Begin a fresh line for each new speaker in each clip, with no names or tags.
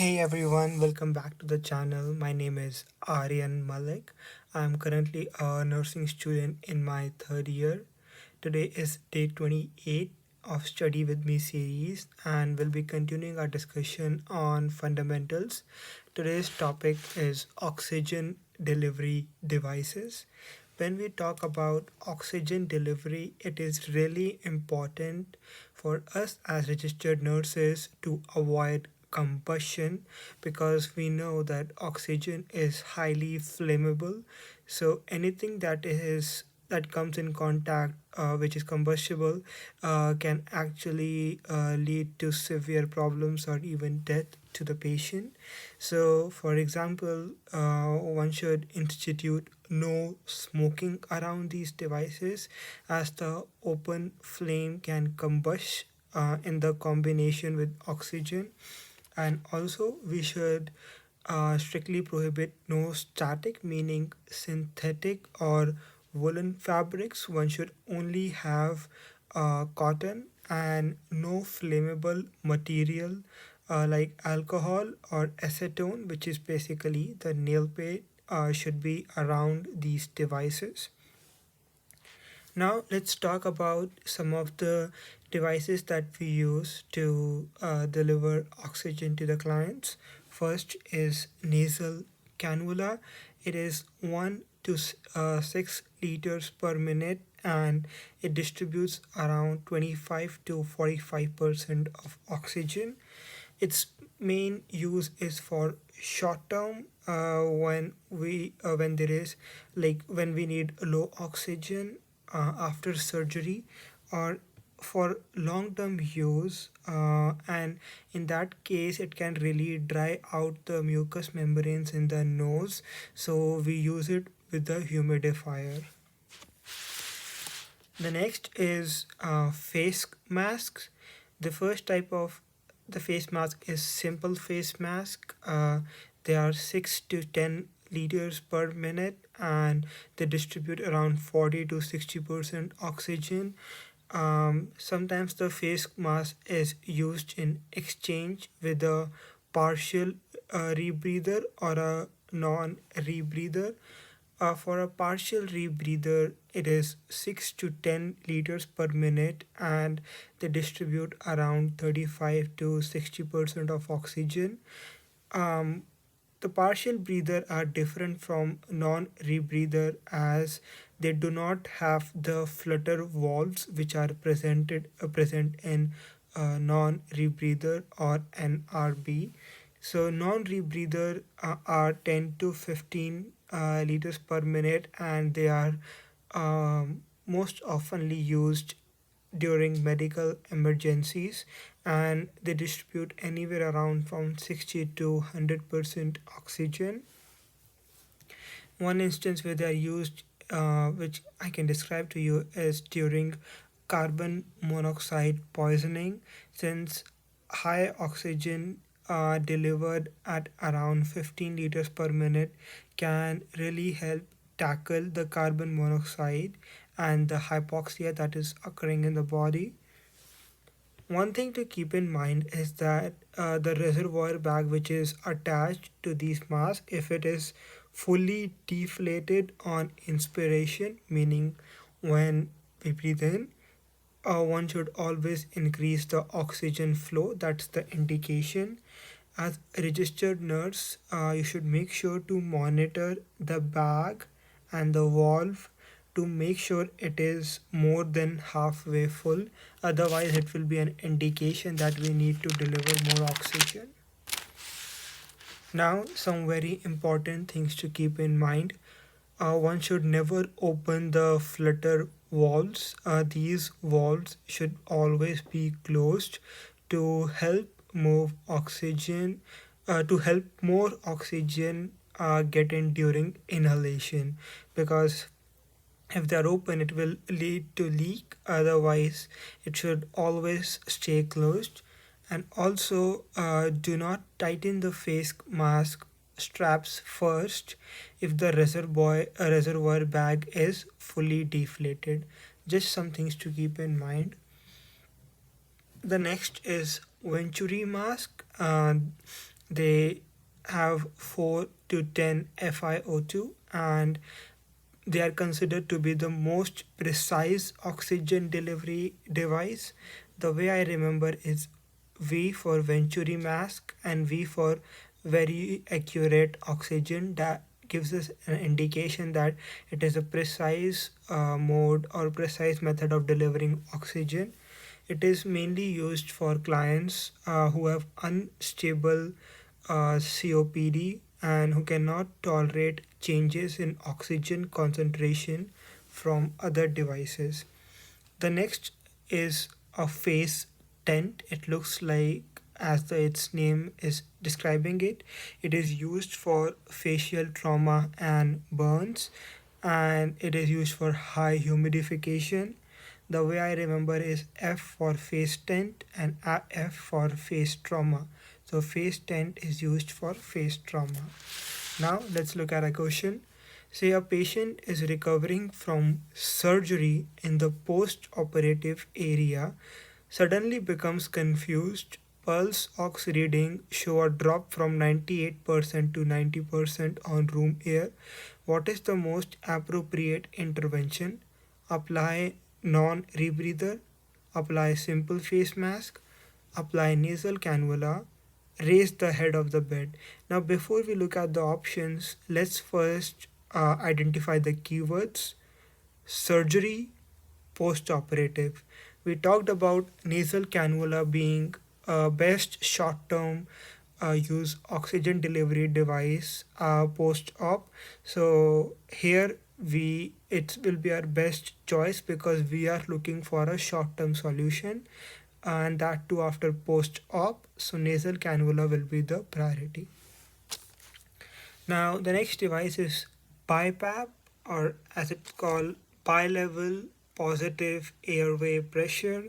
Hey everyone, welcome back to the channel. My name is Aryan Malik. I'm currently a nursing student in my third year. Today is day 28 of Study With Me series, and we'll be continuing our discussion on fundamentals. Today's topic is oxygen delivery devices. When we talk about oxygen delivery, it is really important for us as registered nurses to avoid combustion because we know that oxygen is highly flammable. So anything that comes in contact, which is combustible, can actually lead to severe problems or even death to the patient. So, for example, one should institute no smoking around these devices, as the open flame can combust in the combination with oxygen. And also, we should strictly prohibit no static, meaning synthetic or woolen fabrics. One should only have cotton, and no flammable material like alcohol or acetone, which is basically the nail paint, should be around these devices. Now, let's talk about some of the devices that we use to deliver oxygen to the clients. First is nasal cannula. It is 1 to 6 liters per minute, and it distributes around 25 to 45% of oxygen. Its main use is for short term, when there is, like, when we need low oxygen after surgery, or for long term use, and in that case it can really dry out the mucous membranes in the nose, so we use it with the humidifier. The next is face masks. The first type of the face mask is simple face mask. They are 6 to 10 liters per minute, and they distribute around 40 to 60% oxygen. Sometimes the face mask is used in exchange with a partial rebreather or a non rebreather. For a partial rebreather, it is 6 to 10 liters per minute, and they distribute around 35 to 60% of oxygen. Um, the partial breather are different from non-rebreather, as they do not have the flutter valves which are present in non-rebreather or NRB. So non-rebreather are 10 to 15 liters per minute, and they are most oftenly used during medical emergencies, and they distribute anywhere around from 60 to 100% oxygen. One instance where they are used, which I can describe to you, is during carbon monoxide poisoning, since high oxygen delivered at around 15 liters per minute can really help tackle the carbon monoxide and the hypoxia that is occurring in the body. One thing to keep in mind is that the reservoir bag which is attached to these masks, if it is fully deflated on inspiration, meaning when we breathe in, one should always increase the oxygen flow. That's the indication. As a registered nurse, you should make sure to monitor the bag and the valve to make sure it is more than halfway full. Otherwise, it will be an indication that we need to deliver more oxygen. Now, some very important things to keep in mind. One should never open the flutter valves. These valves should always be closed to help move oxygen, to help more oxygen get in during inhalation, because if they are open it will lead to leak. Otherwise, it should always stay closed. And also, do not tighten the face mask straps first if the reservoir bag is fully deflated. Just some things to keep in mind. The next is Venturi mask. They have 4 to 10 FiO2, and they are considered to be the most precise oxygen delivery device. The way I remember is V for Venturi mask and V for very accurate oxygen. That gives us an indication that it is a precise mode or precise method of delivering oxygen. It is mainly used for clients who have unstable COPD and who cannot tolerate changes in oxygen concentration from other devices. The next is a face tent. It looks like, as its name is describing it, it is used for facial trauma and burns, and it is used for high humidification. The way I remember is F for face tent and F for face trauma. So face tent is used for face trauma. Now let's look at a question. Say a patient is recovering from surgery in the post-operative area, suddenly becomes confused, pulse ox reading show a drop from 98% to 90% on room air. What is the most appropriate intervention? Apply non-rebreather, apply simple face mask, apply nasal cannula, raise the head of the bed. Now, before we look at the options, let's first identify the keywords: surgery, post operative. We talked about nasal cannula being best short term use oxygen delivery device post op. So, here it will be our best choice because we are looking for a short term solution, and that too after post op. So nasal cannula will be the priority. Now the next device is BiPAP, or as it's called, bilevel positive airway pressure.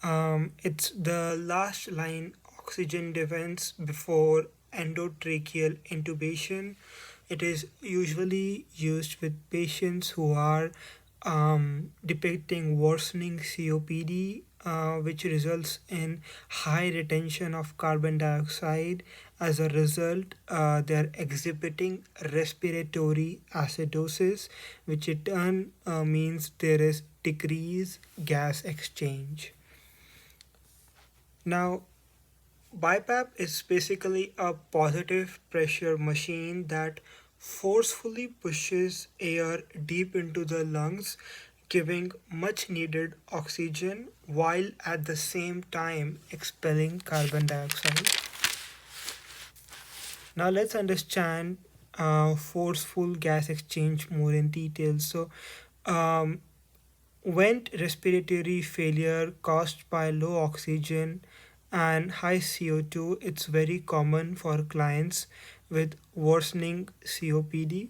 It's the last line oxygen defense before endotracheal intubation. It is usually used with patients who are depicting worsening COPD, which results in high retention of carbon dioxide. As a result, they are exhibiting respiratory acidosis, which in turn means there is decreased gas exchange. Now, BiPAP is basically a positive pressure machine that forcefully pushes air deep into the lungs, giving much needed oxygen while at the same time expelling carbon dioxide. Now, let's understand forceful gas exchange more in detail. So, um, vent respiratory failure caused by low oxygen and high CO2, it's very common for clients with worsening COPD.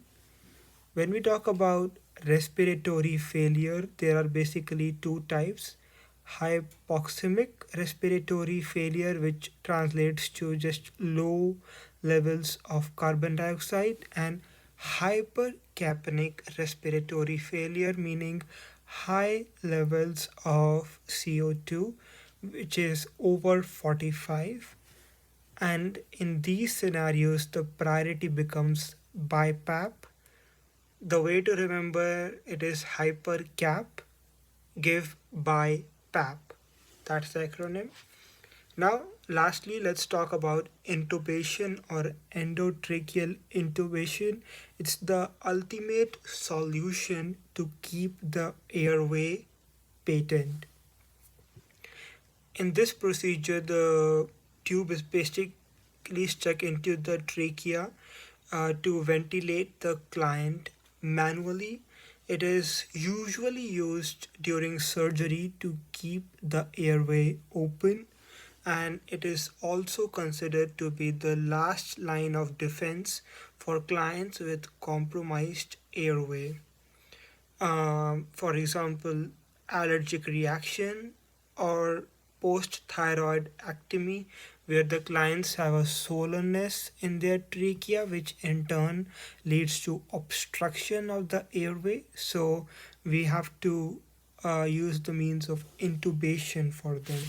When we talk about respiratory failure, there are basically two types: hypoxemic respiratory failure, which translates to just low levels of carbon dioxide, and hypercapnic respiratory failure, meaning high levels of CO2, which is over 45. And in these scenarios, the priority becomes BiPAP. The way to remember it is hypercap, give, by, PAP. That's the acronym. Now, lastly, let's talk about intubation or endotracheal intubation. It's the ultimate solution to keep the airway patent. In this procedure, the tube is basically stuck into the trachea to ventilate the client manually. It is usually used during surgery to keep the airway open, and it is also considered to be the last line of defense for clients with compromised airway. For example, allergic reaction or post-thyroidectomy, where the clients have a soreness in their trachea, which in turn leads to obstruction of the airway. So we have to use the means of intubation for them.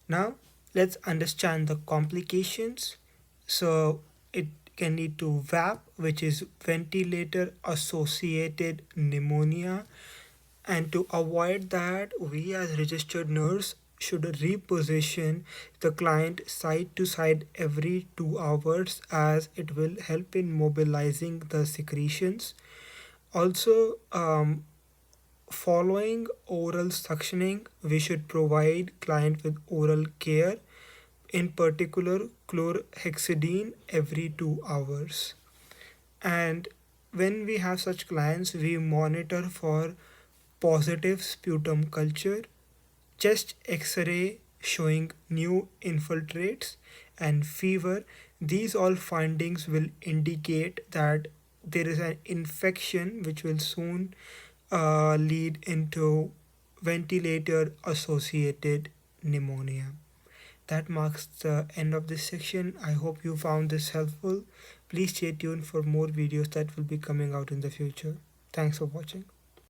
Now Let's understand the complications. So it can lead to VAP, which is ventilator associated pneumonia. And to avoid that, we as registered nurse should reposition the client side to side every 2 hours, as it will help in mobilizing the secretions. Also, following oral suctioning, we should provide client with oral care, in particular chlorhexidine every 2 hours. And when we have such clients, we monitor for positive sputum culture, chest x-ray showing new infiltrates, and fever. These all findings will indicate that there is an infection which will soon lead into ventilator associated pneumonia. That marks the end of this section. I hope you found this helpful. Please stay tuned for more videos that will be coming out in the future. Thanks for watching.